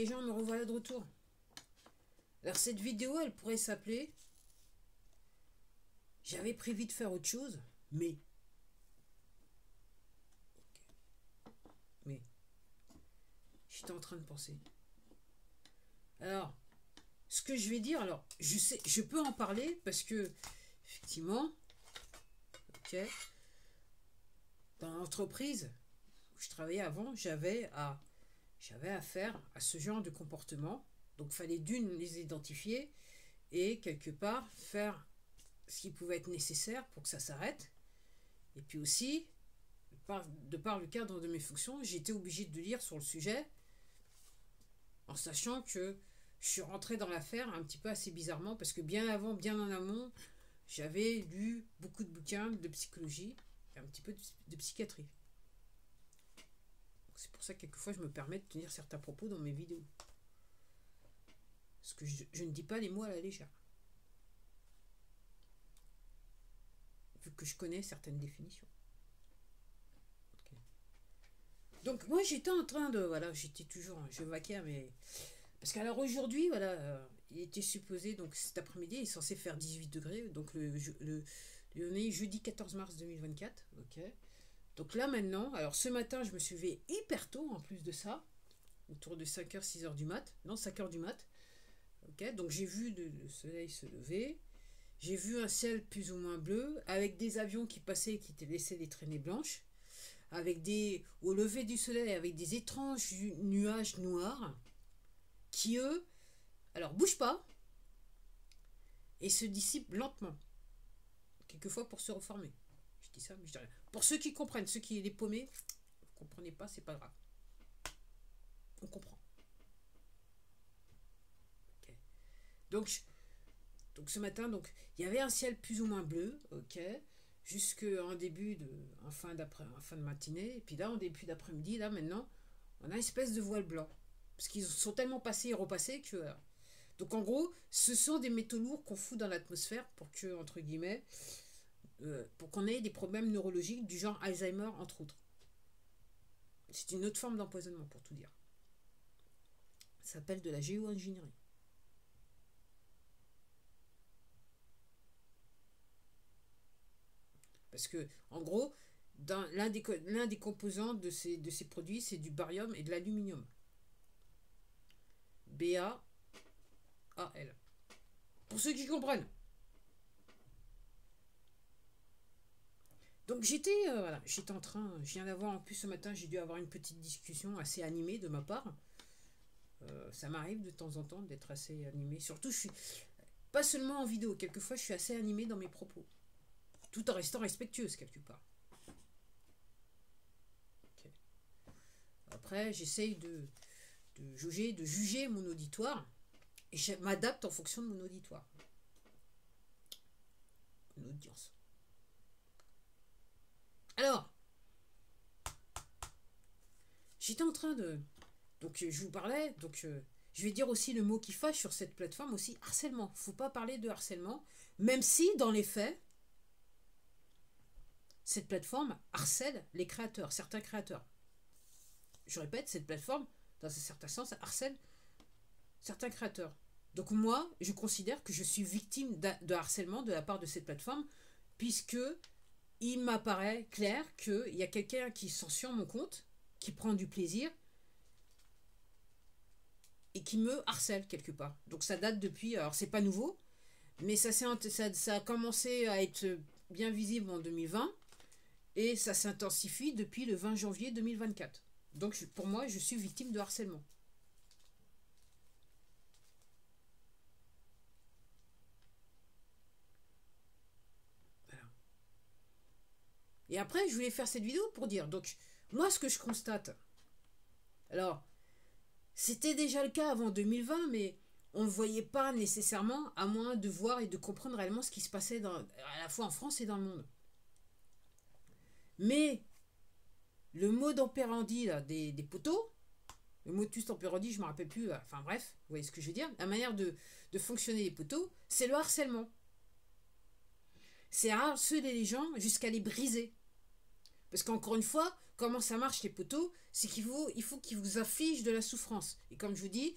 Les gens, me revoilà de retour. Alors cette vidéo, elle pourrait s'appeler J'avais prévu de faire autre chose, mais... Mais... J'étais en train de penser. Alors, ce que je vais dire, alors, je sais, je peux en parler parce que, effectivement, ok, dans l'entreprise où je travaillais avant, j'avais affaire à ce genre de comportement. Donc, fallait d'une les identifier et quelque part faire ce qui pouvait être nécessaire pour que ça s'arrête. Et puis aussi, de par le cadre de mes fonctions, j'étais obligé de lire sur le sujet en sachant que je suis rentré dans l'affaire un petit peu assez bizarrement parce que bien avant, bien en amont, j'avais lu beaucoup de bouquins de psychologie et un petit peu de psychiatrie. C'est pour ça que quelquefois je me permets de tenir certains propos dans mes vidéos. Parce que je ne dis pas les mots à la légère. Vu que je connais certaines définitions. Okay. Donc moi j'étais en train de... Voilà, j'étais toujours... Je vaquais, mais... Parce qu'alors aujourd'hui, voilà, il était supposé, donc cet après-midi, il est censé faire 18 degrés, donc on est jeudi 14 mars 2024, ok. Donc là maintenant, alors ce matin, je me suis levé hyper tôt en plus de ça, autour de 5h, 6h du mat, non 5h du mat, ok. Donc j'ai vu le soleil se lever, j'ai vu un ciel plus ou moins bleu, avec des avions qui passaient et qui laissaient des traînées blanches, avec au lever du soleil, avec des étranges nuages noirs, qui eux, alors bougent pas et se dissipent lentement, quelquefois pour se reformer. Je dis ça, mais je dis rien. Pour ceux qui comprennent, ceux qui les paumés, vous comprenez pas, c'est pas grave. On comprend. Okay. Donc ce matin, donc il y avait un ciel plus ou moins bleu, ok, jusqu'en en fin de matinée, et puis là en début d'après-midi, là maintenant, on a une espèce de voile blanc. Parce qu'ils sont tellement passés et repassés que... Donc en gros, ce sont des métaux lourds qu'on fout dans l'atmosphère pour que, entre guillemets, pour qu'on ait des problèmes neurologiques du genre Alzheimer, entre autres. C'est une autre forme d'empoisonnement, pour tout dire. Ça s'appelle de la géo-ingénierie. Parce que, en gros, l'un des composants de ces produits, c'est du barium et de l'aluminium. BAAL. Pour ceux qui comprennent. Donc j'étais en train, je viens d'avoir en plus ce matin, j'ai dû avoir une petite discussion assez animée de ma part. Ça m'arrive de temps en temps d'être assez animé. Surtout, je suis pas seulement en vidéo, quelquefois je suis assez animé dans mes propos. Tout en restant respectueuse quelque part. Okay. Après, j'essaye de juger mon auditoire. Et je m'adapte en fonction de mon auditoire. Mon audience. Alors, j'étais en train de... Donc, je vous parlais, donc je vais dire aussi le mot qui fâche sur cette plateforme, aussi harcèlement. Faut pas parler de harcèlement, même si, dans les faits, cette plateforme harcèle les créateurs, certains créateurs. Je répète, cette plateforme, dans un certain sens, harcèle certains créateurs. Donc moi, je considère que je suis victime de harcèlement de la part de cette plateforme, puisque il m'apparaît clair qu'il y a quelqu'un qui censure mon compte, qui prend du plaisir, et qui me harcèle quelque part. Donc ça date depuis, alors c'est pas nouveau, mais ça a commencé à être bien visible en 2020, et ça s'intensifie depuis le 20 janvier 2024. Donc pour moi, je suis victime de harcèlement. Et après, je voulais faire cette vidéo pour dire, donc, moi, ce que je constate, alors, c'était déjà le cas avant 2020, mais on ne le voyait pas nécessairement, à moins de voir et de comprendre réellement ce qui se passait à la fois en France et dans le monde. Mais, le mode operandi là, des poteaux, le modus operandi, je ne me rappelle plus, enfin bref, vous voyez ce que je veux dire, la manière de fonctionner les poteaux, c'est le harcèlement. C'est harceler les gens jusqu'à les briser. Parce qu'encore une fois, comment ça marche les poteaux, c'est il faut qu'ils vous affligent de la souffrance. Et comme je vous dis,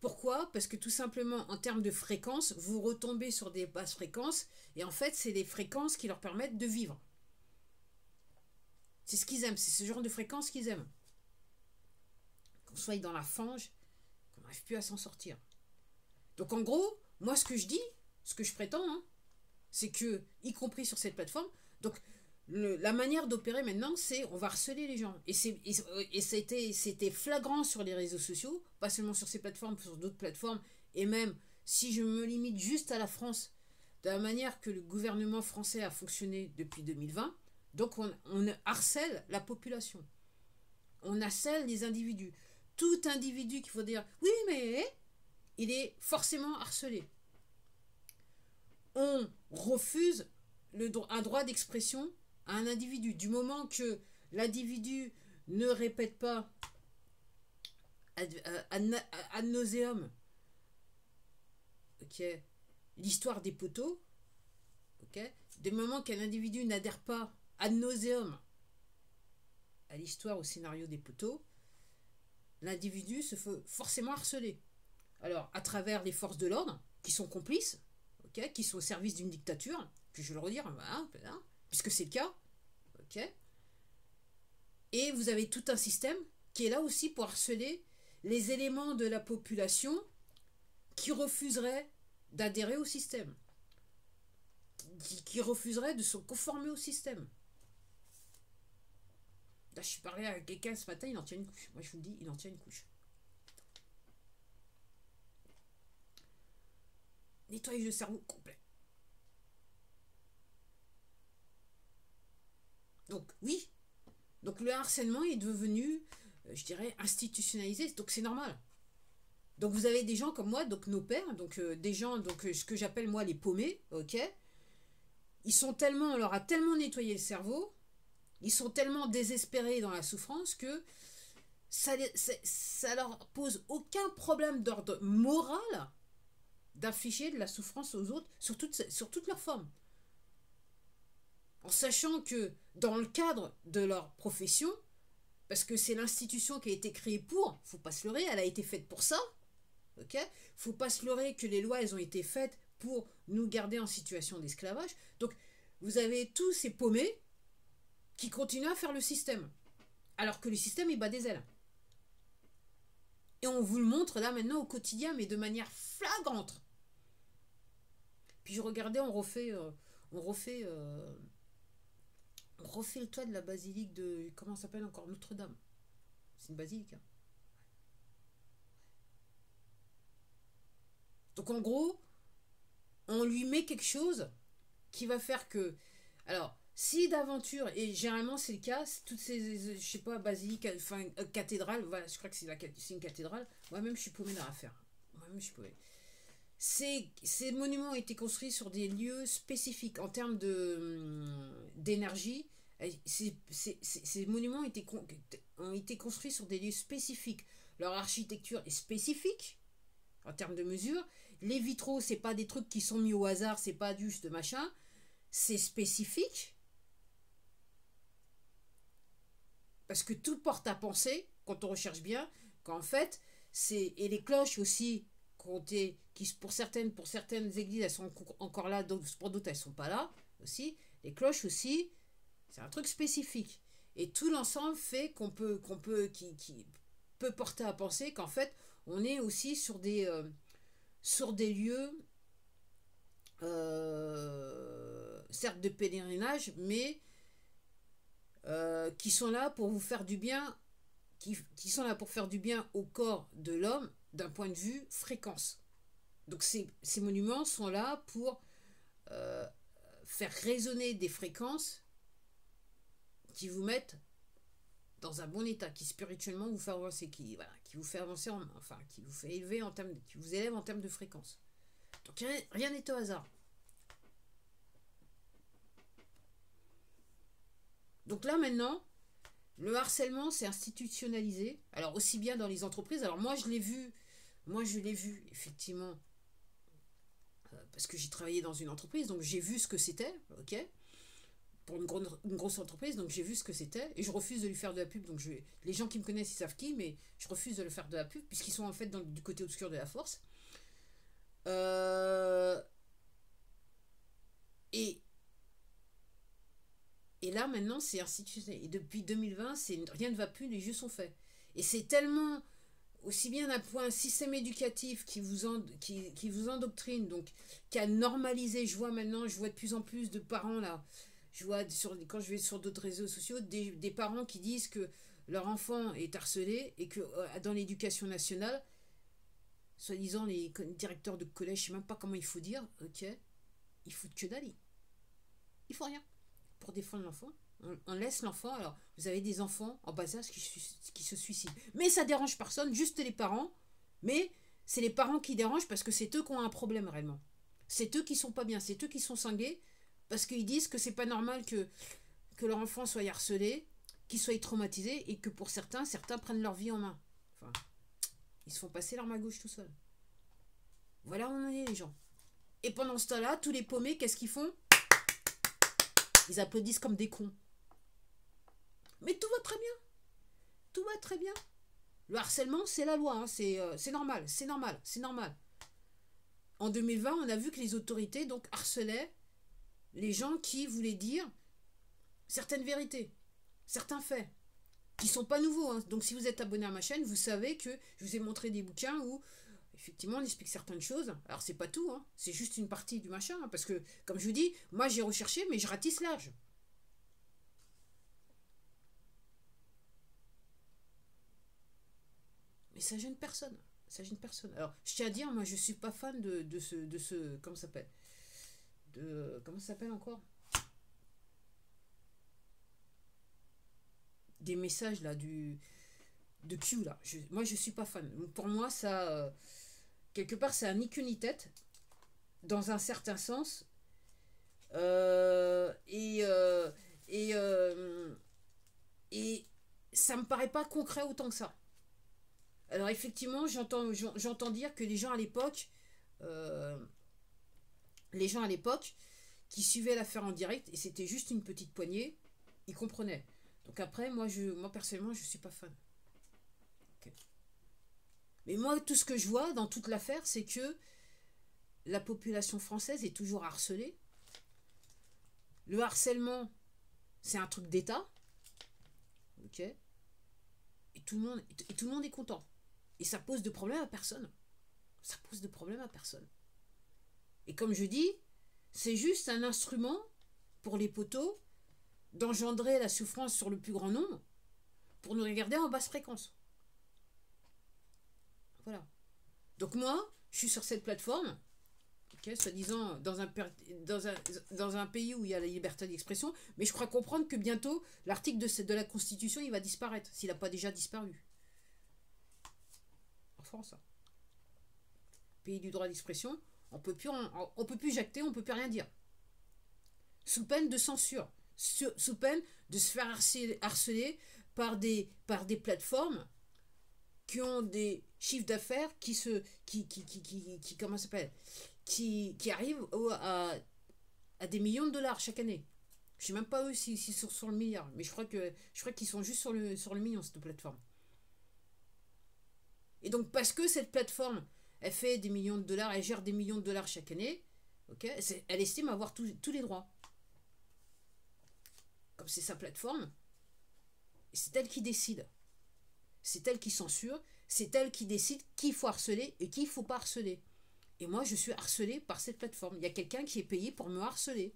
pourquoi? Parce que tout simplement, en termes de fréquence, vous retombez sur des basses fréquences, et en fait, c'est les fréquences qui leur permettent de vivre. C'est ce qu'ils aiment, c'est ce genre de fréquences qu'ils aiment. Qu'on soit dans la fange, qu'on n'arrive plus à s'en sortir. Donc en gros, moi ce que je dis, ce que je prétends, hein, c'est que, y compris sur cette plateforme, donc la manière d'opérer maintenant, c'est on va harceler les gens. Et c'était flagrant sur les réseaux sociaux, pas seulement sur ces plateformes, sur d'autres plateformes, et même si je me limite juste à la France, de la manière que le gouvernement français a fonctionné depuis 2020, donc on harcèle la population. On harcèle les individus. Tout individu qu'il faut dire, oui mais il est forcément harcelé. On refuse un droit d'expression à un individu. Du moment que l'individu ne répète pas ad nauseam, okay, l'histoire des poteaux, okay, du moment qu'un individu n'adhère pas ad nauseam à l'histoire, au scénario des poteaux, l'individu se fait forcément harceler. Alors, à travers les forces de l'ordre, qui sont complices, okay, qui sont au service d'une dictature, que je vais le redire, hein, puisque c'est le cas, okay, et vous avez tout un système qui est là aussi pour harceler les éléments de la population qui refuseraient d'adhérer au système, qui refuseraient de se conformer au système. Là, je suis parlé à quelqu'un ce matin, il en tient une couche. Moi, je vous le dis, il en tient une couche. Nettoyage de cerveau complet. Donc, oui. Donc, le harcèlement est devenu, je dirais, institutionnalisé. Donc, c'est normal. Donc, vous avez des gens comme moi, donc nos pères, donc des gens, donc ce que j'appelle moi les paumés, ok. Ils sont tellement, on leur a tellement nettoyé le cerveau, ils sont tellement désespérés dans la souffrance que ça leur pose aucun problème d'ordre moral d'infliger de la souffrance aux autres sur toute leur forme. En sachant que dans le cadre de leur profession, parce que c'est l'institution qui a été créée pour, faut pas se leurrer, elle a été faite pour ça, ok, faut pas se leurrer que les lois elles ont été faites pour nous garder en situation d'esclavage. Donc vous avez tous ces paumés qui continuent à faire le système, alors que le système il bat des ailes. Et on vous le montre là maintenant au quotidien, mais de manière flagrante. Puis je regardais, on refait le toit de la basilique de, comment ça s'appelle encore, Notre-Dame. C'est une basilique. Hein. Donc en gros, on lui met quelque chose qui va faire que, alors, si d'aventure, et généralement c'est le cas, toutes ces, je sais pas, basiliques, enfin, cathédrales, voilà, je crois que c'est une cathédrale, moi-même je suis paumée dans l'affaire. Moi-même je suis paumée. Ces monuments ont été construits sur des lieux spécifiques en termes d'énergie. Ces monuments ont été construits sur des lieux spécifiques. Leur architecture est spécifique en termes de mesure. Les vitraux, c'est pas des trucs qui sont mis au hasard, c'est pas juste machin. C'est spécifique. Parce que tout porte à penser, quand on recherche bien, qu'en fait, et les cloches aussi, qui pour certaines églises elles sont encore là, pour d'autres elles sont pas là aussi. Les cloches aussi, c'est un truc spécifique. Et tout l'ensemble fait qui peut porter à penser qu'en fait on est aussi sur des lieux certes de pèlerinage, mais qui sont là pour vous faire du bien, qui sont là pour faire du bien au corps de l'homme d'un point de vue fréquence. Donc ces monuments sont là pour faire résonner des fréquences qui vous mettent dans un bon état, qui spirituellement vous fait avancer, qui vous fait avancer, qui vous fait élever qui vous élève en termes de fréquence. Donc rien n'est au hasard. Donc là maintenant, le harcèlement c'est institutionnalisé. Alors aussi bien dans les entreprises. Alors moi je l'ai vu effectivement, parce que j'ai travaillé dans une entreprise, donc j'ai vu ce que c'était, ok. pour une grosse entreprise, donc j'ai vu ce que c'était, et je refuse de lui faire de la pub, donc les gens qui me connaissent, ils savent qui, mais je refuse de le faire de la pub, puisqu'ils sont en fait du côté obscur de la force. Euh, et, et là, maintenant, c'est institutionnel. Et depuis 2020, rien ne va plus, les jeux sont faits. Et c'est tellement, aussi bien d'un point système éducatif qui vous endoctrine, donc qui a normalisé, je vois de plus en plus de parents là, je vois quand je vais sur d'autres réseaux sociaux, des parents qui disent que leur enfant est harcelé et que dans l'éducation nationale, soi-disant les directeurs de collège, je sais même pas comment il faut dire, ok, ils foutent que dalle. Il faut rien pour défendre l'enfant. On laisse l'enfant. Alors, vous avez des enfants en bas âge qui se suicident. Mais ça dérange personne, juste les parents. Mais c'est les parents qui dérangent parce que c'est eux qui ont un problème réellement. C'est eux qui sont pas bien, c'est eux qui sont cinglés parce qu'ils disent que c'est pas normal que leur enfant soit harcelé, qu'il soit traumatisé et que pour certains prennent leur vie en main. Enfin, ils se font passer leur main gauche tout seuls. Voilà où on en est les gens. Et pendant ce temps-là, tous les paumés, qu'est-ce qu'ils font? Ils applaudissent comme des cons. Mais tout va très bien. Tout va très bien. Le harcèlement, c'est la loi. Hein. C'est normal. C'est normal. C'est normal. En 2020, on a vu que les autorités donc harcelaient les gens qui voulaient dire certaines vérités, certains faits, qui ne sont pas nouveaux. Hein. Donc si vous êtes abonné à ma chaîne, vous savez que je vous ai montré des bouquins où effectivement on explique certaines choses. Alors c'est pas tout, hein. C'est juste une partie du machin. Hein, parce que, comme je vous dis, moi j'ai recherché, mais je ratisse l'âge. Mais ça gêne personne. Ça gêne personne. Alors, je tiens à dire, moi je suis pas fan de ce comment ça s'appelle? Comment ça s'appelle encore? Des messages là, de Q là. Moi je suis pas fan. Pour moi, ça. Quelque part, c'est un ni queue ni tête. Dans un certain sens. Et ça me paraît pas concret autant que ça. Alors effectivement, j'entends dire que les gens à l'époque qui suivaient l'affaire en direct, et c'était juste une petite poignée, ils comprenaient. Donc après, moi personnellement, je suis pas fan. Okay. Mais moi, tout ce que je vois dans toute l'affaire, c'est que la population française est toujours harcelée. Le harcèlement, c'est un truc d'État. Ok. Et tout le monde est content. Et ça pose de problème à personne. Ça pose de problème à personne. Et comme je dis, c'est juste un instrument pour les poteaux d'engendrer la souffrance sur le plus grand nombre pour nous regarder en basse fréquence. Voilà. Donc moi, je suis sur cette plateforme, okay, soi-disant dans un pays où il y a la liberté d'expression, mais je crois comprendre que bientôt, l'article de la Constitution, il va disparaître, s'il n'a pas déjà disparu. En France, hein. Pays du droit d'expression, on peut plus jacter, on peut plus rien dire. Sous peine de censure, sous peine de se faire harceler par des plateformes qui ont des chiffres d'affaires qui comment ça s'appelle, qui arrivent à des millions de dollars chaque année. Je sais même pas eux s'ils sont sur le milliard, mais je crois qu'ils sont juste sur le million, cette plateforme. Et donc parce que cette plateforme elle fait des millions de dollars, elle gère des millions de dollars chaque année, okay, elle estime avoir tous les droits. Comme c'est sa plateforme, c'est elle qui décide. C'est elle qui censure, c'est elle qui décide qui il faut harceler et qui il ne faut pas harceler. Et moi, je suis harcelée par cette plateforme. Il y a quelqu'un qui est payé pour me harceler,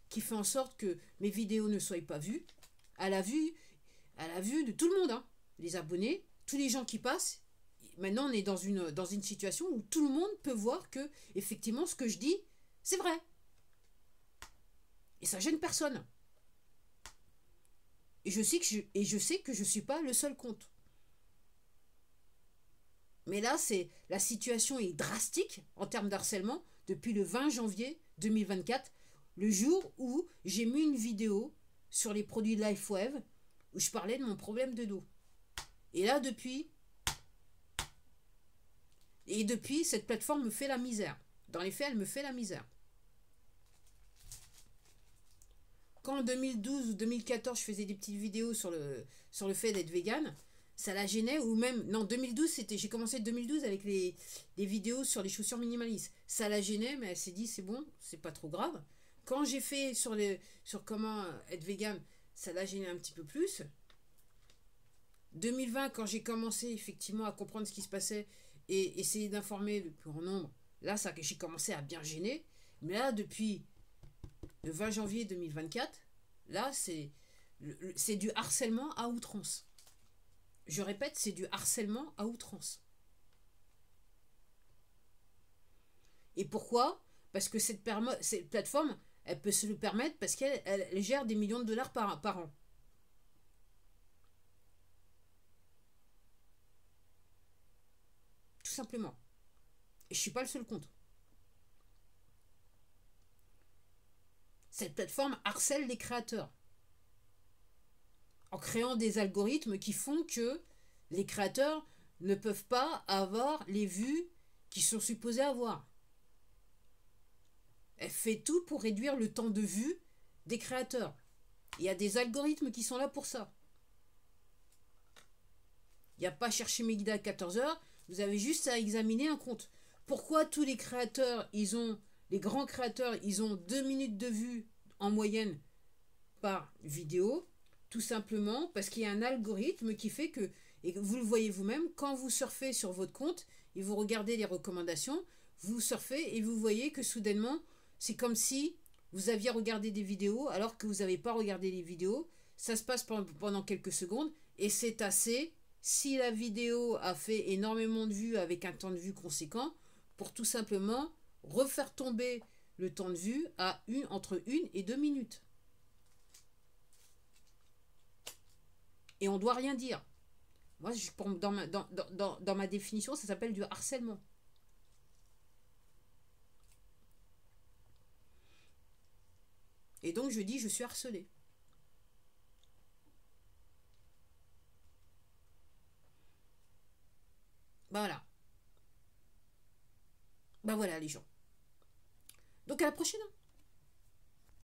qui fait en sorte que mes vidéos ne soient pas vues, à la vue de tout le monde, hein. Les abonnés, tous les gens qui passent. Maintenant, on est dans une situation où tout le monde peut voir que, effectivement, ce que je dis, c'est vrai. Et ça gêne personne. Et je sais que je ne suis pas le seul compte. Mais là, la situation est drastique en termes d'harcèlement depuis le 20 janvier 2024, le jour où j'ai mis une vidéo sur les produits LifeWave où je parlais de mon problème de dos. Et là, depuis, cette plateforme me fait la misère. Dans les faits, elle me fait la misère. Quand en 2012 ou 2014, je faisais des petites vidéos sur le fait d'être vegan, ça la gênait. Ou même, non, 2012, j'ai commencé en 2012 avec les vidéos sur les chaussures minimalistes. Ça la gênait, mais elle s'est dit, c'est bon, c'est pas trop grave. Quand j'ai fait sur comment être vegan, ça l'a gêné un petit peu plus. 2020, quand j'ai commencé effectivement à comprendre ce qui se passait et essayer d'informer le plus grand nombre, là, ça j'ai commencé à bien gêner. Mais là, depuis le 20 janvier 2024, là, c'est du harcèlement à outrance. Je répète, c'est du harcèlement à outrance. Et pourquoi? Parce que cette plateforme, elle peut se le permettre parce qu'elle gère des millions de dollars par an. Tout simplement. Et je ne suis pas le seul contre. Cette plateforme harcèle les créateurs en créant des algorithmes qui font que les créateurs ne peuvent pas avoir les vues qu'ils sont supposés avoir. Elle fait tout pour réduire le temps de vue des créateurs. Il y a des algorithmes qui sont là pour ça. Il n'y a pas à chercher mes guides à 14 heures, vous avez juste à examiner un compte. Pourquoi tous les créateurs, les grands créateurs, ils ont 2 minutes de vue en moyenne par vidéo? Tout simplement parce qu'il y a un algorithme qui fait que, et vous le voyez vous-même, quand vous surfez sur votre compte et vous regardez les recommandations, vous surfez et vous voyez que soudainement, c'est comme si vous aviez regardé des vidéos alors que vous n'avez pas regardé les vidéos. Ça se passe pendant quelques secondes et c'est assez, si la vidéo a fait énormément de vues avec un temps de vue conséquent, pour tout simplement refaire tomber le temps de vue à entre 1 et 2 minutes. Et on ne doit rien dire. Moi, dans ma définition, ça s'appelle du harcèlement. Et donc, je dis, je suis harcelé. Ben voilà. Ben voilà, les gens. Donc, à la prochaine.